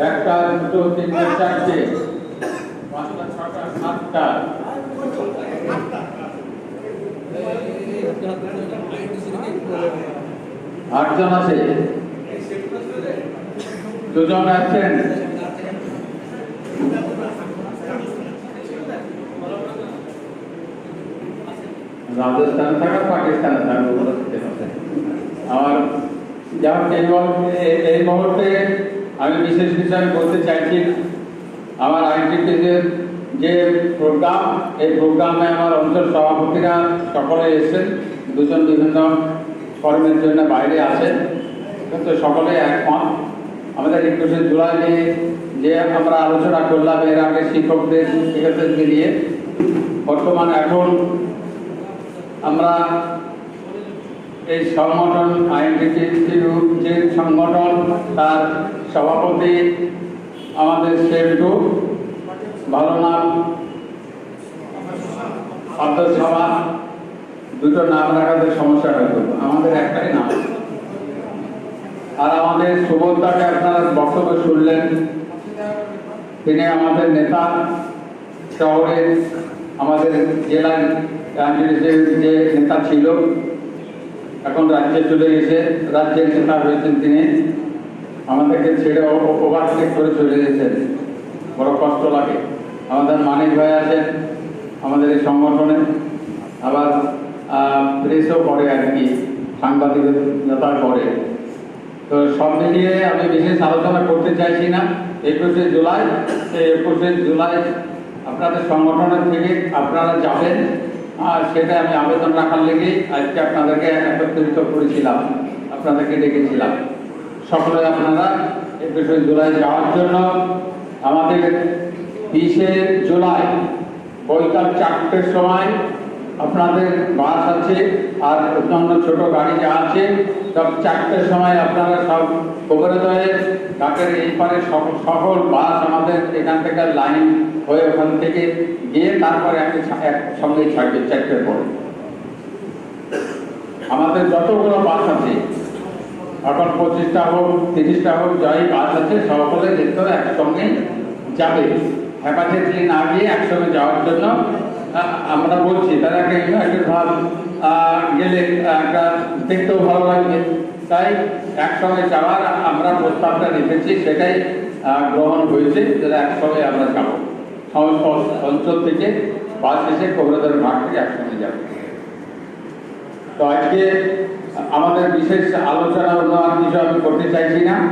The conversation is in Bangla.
একটা, দুটো, তিনটে, চারটে, পাঁচটা, ছটা, সাতটা, আটজন আছে, দুজন আছেন। রাজস্থানে থাকা, পাকিস্তানে থাকা, আমার যেমন এই মুহূর্তে আমি বিশেষ কিছু আমি বলতে চাইছি। আমার আইনটিপিসির যে প্রোগ্রাম, এই প্রোগ্রামে আমার অঞ্চল সভাপতিরা সকলে এসেছেন। দুজন বিভিন্ন কর্মের জন্য বাইরে আছেন, কিন্তু সকলে একমত। আমাদের 21শে জুলাই নিয়ে যে আমরা আলোচনা করলাম এর আগে শিক্ষকদের শিক্ষকদেরকে নিয়ে, বর্তমান এখন আমরা এই সংগঠন আইনটিপিসির যে সংগঠন, তার সভাপতি আমাদের সেন্টু, ভালো নাম সভা, দুটো নাম রাখাতে সমস্যা হয়তো, আমাদের একটাই নাম। আর আমাদের সুবোধদাকে আপনারা বক্তব্য শুনলেন, তিনি আমাদের নেতা, শহরের আমাদের জেলার যে নেতা ছিল, এখন রাজ্যে চলে গেছে, রাজ্যের নেতা হয়েছেন তিনি। আমাদেরকে ছেড়ে ওভারটেক করে চলে গেছেন, বড় কষ্ট লাগে। আমাদের মানিক ভাই আছেন আমাদের এই সংগঠনে, আবার প্রেসও করে আর কি, সাংবাদিকতা করে। তো সব মিলিয়ে আমি বিশেষ আলোচনা করতে চাইছি না। 21শে জুলাই, এই 21শে জুলাই আপনাদের সংগঠনের থেকে আপনারা যাবেন, আর সেটা আমি আবেদন রাখার লেগেই আজকে আপনাদেরকে একত্রিত করেছিলাম, আপনাদেরকে ডেকেছিলাম। সকলে আপনারা 21শে জুলাই যাওয়ার জন্য আমাদের 20শে জুলাই বৈকাল 4টের সময় আপনাদের বাস আছে, আর অন্যান্য ছোট গাড়ি যা আছে সব 4টের সময় আপনারা সব কবরদয়ে ঘাটের এই পারে সকল বাস আমাদের এখান থেকে লাইন হয়ে ওখান থেকে গিয়ে তারপরে একসঙ্গে ছাড়বে 4টের পরে। আমাদের যতগুলো বাস আছে এখন 25টা হোক 30টা হোক, যাই বাস আছে সকলে দেখতে হবে একসঙ্গে যাবে। হেপাটিসলি না গিয়ে একসঙ্গে যাওয়ার জন্য আমরা বলছি, তারা একটা ইউনাইটেড ভাব গেলে একটা দেখতেও ভালো লাগবে, তাই একসঙ্গে যাওয়ার আমরা প্রস্তাবটা রেখেছি, সেটাই গ্রহণ হয়েছে, যারা একসঙ্গে আমরা যাব। সমস্ত অঞ্চল থেকে বাস এসে কবরদার ঘাট থেকে একসঙ্গে যাবে। তো আজকে আমাদের বিশেষ আলোচনা অন্য আর কিছু আমি করতে চাইছি না।